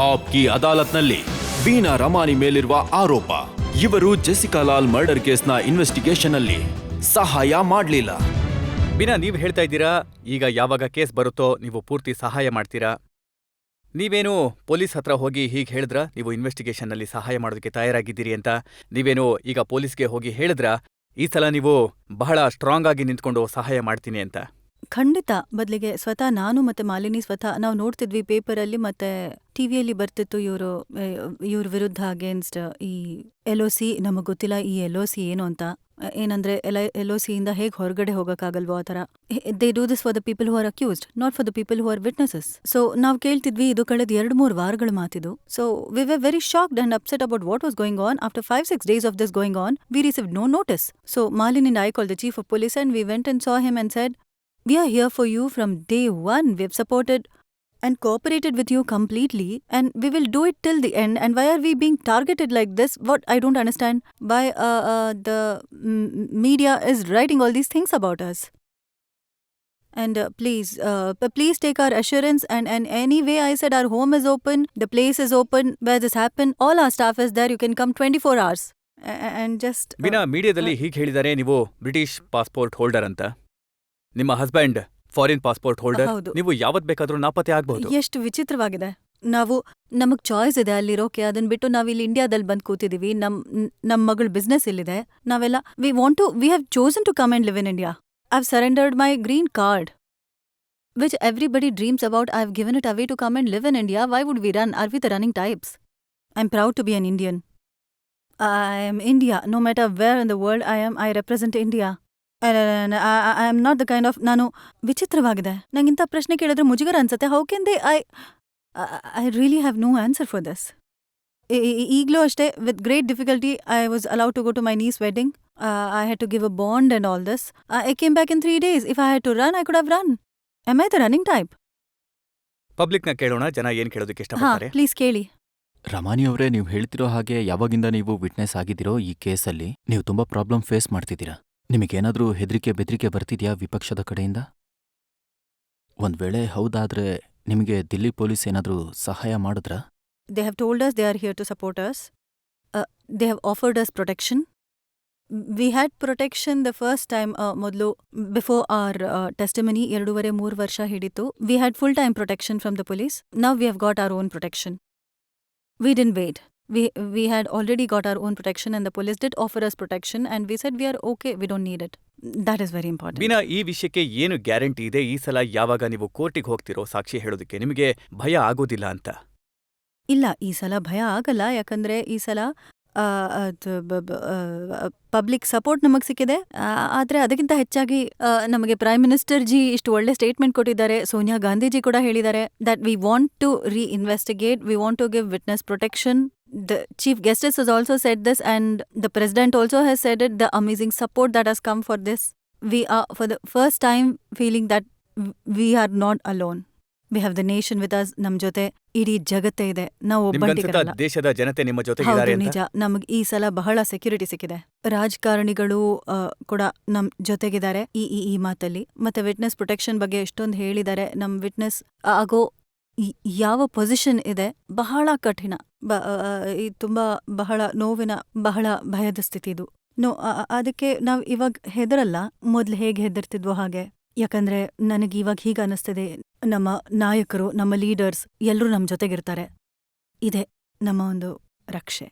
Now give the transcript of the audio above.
App ಕಿ ಅದಾಲತ್ನಲ್ಲಿ ವೀಣಾ ರಮಾನಿ ಮೇಲಿರುವ ಆರೋಪ, ಇವರು ಜೆಸಿಕಾ ಲಾಲ್ ಮರ್ಡರ್ ಕೇಸ್ನ ಇನ್ವೆಸ್ಟಿಗೇಷನ್ ಅಲ್ಲಿ ಸಹಾಯ ಮಾಡ್ಲಿಲ್ಲ. ವೀಣಾ, ನೀವ್ ಹೇಳ್ತಾ ಇದ್ದೀರಾ ಈಗ ಯಾವಾಗ ಕೇಸ್ ಬರುತ್ತೋ ನೀವು ಪೂರ್ತಿ ಸಹಾಯ ಮಾಡ್ತೀರಾ. ನೀವೇನು ಪೊಲೀಸ್ ಹತ್ರ ಹೋಗಿ ಹೀಗೆ ಹೇಳಿದ್ರ ನೀವು ಇನ್ವೆಸ್ಟಿಗೇಷನ್ನಲ್ಲಿ ಸಹಾಯ ಮಾಡೋದಕ್ಕೆ ತಯಾರಾಗಿದ್ದೀರಿ ಅಂತ? ನೀವೇನು ಈಗ ಪೊಲೀಸ್ಗೆ ಹೋಗಿ ಹೇಳಿದ್ರ ಈ ಸಲ ನೀವು ಬಹಳ ಸ್ಟ್ರಾಂಗ್ ಆಗಿ ನಿಂತ್ಕೊಂಡು ಸಹಾಯ ಮಾಡ್ತೀನಿ ಅಂತ? ಖಂಡಿತ. ಬದಲಿಗೆ ಸ್ವತಃ ನಾನು ಮತ್ತೆ ಮಾಲಿನಿ ನಾವು ನೋಡ್ತಿದ್ವಿ ಪೇಪರಲ್ಲಿ ಮತ್ತೆ ಟಿವಿಯಲ್ಲಿ ಬರ್ತಿತ್ತು ಇವ್ರ ವಿರುದ್ಧ ಅಗೇನ್ಸ್ಟ್ ಈ LOC. ನಮಗ್ ಗೊತ್ತಿಲ್ಲ ಈ LOC ಏನು ಅಂತ. ಏನಂದ್ರೆ LOC ಇಂದ ಹೇಗೆ ಹೊರಗಡೆ ಹೋಗಕ್ಕಾಗಲ್ವೋ ಆ ಥರ. They do this for the people who are accused, not for the people who are witnesses. So ನಾವ್ ಕೇಳ್ತಿದ್ವಿ, ಇದು ಕಳೆದ 2-3 ವಾರಗಳ ಮಾತಿದು. So we were very shocked and upset about what was going on. After 5-6 days of this going on, we received no notice. So Malini and I called the chief of police and we went and saw him and said, "We are here for you from day one. We have supported and cooperated with you completely and we will do it till the end. And why are we being targeted like this? What I don't understand. Why the media is writing all these things about us. And please take our assurance and anyway I said our home is open, the place is open where this happened. All our staff is there. You can come 24 hours." And just Veena, ಮೀಡಿಯಾದಲ್ಲಿ ಹೀಗೆ ಹೇಳಿದ್ದಾರೆ, ನೀವು British passport holder ಅಂತ. ನಿಮ್ಮ husband foreign passport holder. ಹೌದು. ನೀವು ಯಾವತ್ ಬೇಕಾದ್ರೂ ನಾಪತ್ತೆ ಆಗ್ಬಹುದು. ಎಷ್ಟು ವಿಚಿತ್ರವಾಗಿದೆ. ನಮಗ್ ಚಾಯ್ಸ್ ಇದೆ ಅಲ್ಲಿರೋಕೆ, ಅದನ್ ಬಿಟ್ಟು ನಾವಿಲ್ಲಿ ಇಂಡಿಯಾದಲ್ಲಿ ಬಂದ್ ಕೂತಿದೀವಿ. ನಮ್ ಮಗಳ ಬಿಸ್ನೆಸ್ ಇಲ್ಲಿದೆ. ನಾವೆಲ್ಲ we have chosen to come and live in India. I've surrendered my green card, which everybody dreams about. I've given it away to come and live in India. Why would we run? Are we the running types? I'm proud to be an Indian. I am India. No matter where in the world I am, I represent India. And I am not the kind of... ನಾನು ವಿಚಿತ್ರವಾಗಿದೆ. ನಂಗಿಂತ ಪ್ರಶ್ನೆ ಕೇಳಿದ್ರೆ ಮುಜುಗರ ಅನ್ಸತ್ತೆ. How can they... I really have no answer for this. ಈಗಲೂ ಅಷ್ಟೇ, with great difficulty, I was allowed to go to my niece's wedding. I had to give a bond and all this. I came back in 3 days. If I had to run, I could have run. Am I the running type? ಪಬ್ಲಿಕ್ನ ಕೇಳೋಣ, ಜನ ಏನ್ ಕೇಳೋದಕ್ಕೆ ಹಾ, ಇಷ್ಟಪಡ್ತಾರೆ. Please ಕೇಳಿ. ರಮಾನಿ ಅವರೇ, ನೀವು ಹೇಳ್ತಿರೋ ಹಾಗೆ ಯಾವಾಗಿಂದ ನೀವು ವಿಟ್ನೆಸ್ ಆಗಿದ್ದೀರೋ ಈ ಕೇಸಲ್ಲಿ ನೀವು ತುಂಬಾ ಪ್ರಾಬ್ಲಮ್ ಫೇಸ್ ಮಾಡ್ತಿದ್ದೀರಾ. ನಿಮಗೇನಾದ್ರೂ ಹೆದರಿಕೆ ಬೆದರಿಕೆ ಬರ್ತಿದ್ಯಾ ವಿಪಕ್ಷದ ಕಡೆಯಿಂದ? ಒಂದ್ ವೇಳೆ ಹೌದಾದ್ರೆ ನಿಮಗೆ ದಿಲ್ಲಿ ಪೊಲೀಸ್ ಏನಾದ್ರೂ ಸಹಾಯ ಮಾಡಿದ್ರಾ? They have told us they are here to support us. They have offered us protection. We had protection the first time, ಮೊದಲು before our testimony 2.5-3 ವರ್ಷ ಹಿಡಿತು. We had full-time protection from the police. Now we have got our own protection. We didn't wait. We had already got our own protection and the police did offer us protection and we said we are okay, we don't need it. That is very important. Veena, ಈ ವಿಷಯಕ್ಕೆ ಏನು guarantee ಇದೆ ಈ ಸಲ ಯಾವಾಗ ನೀವು ಕೋರ್ಟಿಗೆ ಹೋಗ್ತಿರೋ ಸಾಕ್ಷಿ ಹೇಳೋದಕ್ಕೆ? ನಿಮಗೆ ಭಯ ಆಗೋದಿಲ್ಲ ಅಂತ? ಇಲ್ಲ, ಈ ಸಲ ಭಯ ಆಗಲ್ಲ. ಯಾಕಂದ್ರೆ ಈ ಸಲ ಪಬ್ಲಿಕ್ ಸಪೋರ್ಟ್ ನಮಗ್ ಸಿಕ್ಕಿದೆ. ಆದ್ರೆ ಅದಕ್ಕಿಂತ ಹೆಚ್ಚಾಗಿ ನಮಗೆ ಪ್ರೈಮ್ ಮಿನಿಸ್ಟರ್ ಜಿ ಇಷ್ಟು ಒಳ್ಳೆ ಸ್ಟೇಟ್ಮೆಂಟ್ ಕೊಟ್ಟಿದ್ದಾರೆ. ಸೋನಿಯಾ ಗಾಂಧೀಜಿ ಕೂಡ ಹೇಳಿದ್ದಾರೆ that we want to reinvestigate, we want to give witness protection. The Chief Justice has also said this and the President also has said it, the amazing support that has come for this. We are for the first time feeling that we are not alone. We have the nation with us. ನಮ್ ಜೊತೆ ಇಡೀ ಜಗತ್ತೇ ಇದೆ. ನಾವು ಒಬ್ಬಂಟಿಗರಲ್ಲ. ದೇಶದ ಜನತೆ ನಿಮ್ಮ ಜೊತೆಗಿದ್ದಾರೆ ಅಂತ? ನಿಜ. ನಮಗ್ ಈ ಸಲ ಬಹಳ ಸೆಕ್ಯೂರಿಟಿ ಸಿಕ್ಕಿದೆ. ರಾಜಕಾರಣಿಗಳು ಕೂಡ ನಮ್ ಜೊತೆಗಿದ್ದಾರೆ ಈ ಮಾತಲ್ಲಿ. ಮತ್ತೆ ವಿಟ್ನೆಸ್ ಪ್ರೊಟೆಕ್ಷನ್ ಬಗ್ಗೆ ಎಷ್ಟೊಂದು ಹೇಳಿದ್ದಾರೆ. ನಮ್ ವಿಟ್ನೆಸ್ ಆಗೋ ಯಾವ ಪೊಸಿಷನ್ ಇದೆ ಬಹಳ ಕಠಿಣ, ತುಂಬಾ ಬಹಳ ನೋವಿನ, ಬಹಳ ಭಯದ ಸ್ಥಿತಿ ಇದು. ಅದಕ್ಕೆ ನಾವ್ ಇವಾಗ ಹೆದರಲ್ಲ, ಮೊದ್ಲು ಹೇಗೆ ಹೆದರ್ತಿದ್ವೋ ಹಾಗೆ. ಯಾಕಂದ್ರೆ ನನಗೆ ಇವಾಗ ಹೀಗ ಅನಿಸ್ತಿದೆ, ನಮ್ಮ ನಾಯಕರು, ನಮ್ಮ ಲೀಡರ್ಸ್ ಎಲ್ರೂ ನಮ್ ಜೊತೆಗಿರ್ತಾರೆ. ಇದೆ ನಮ್ಮ ಒಂದು ರಕ್ಷೆ.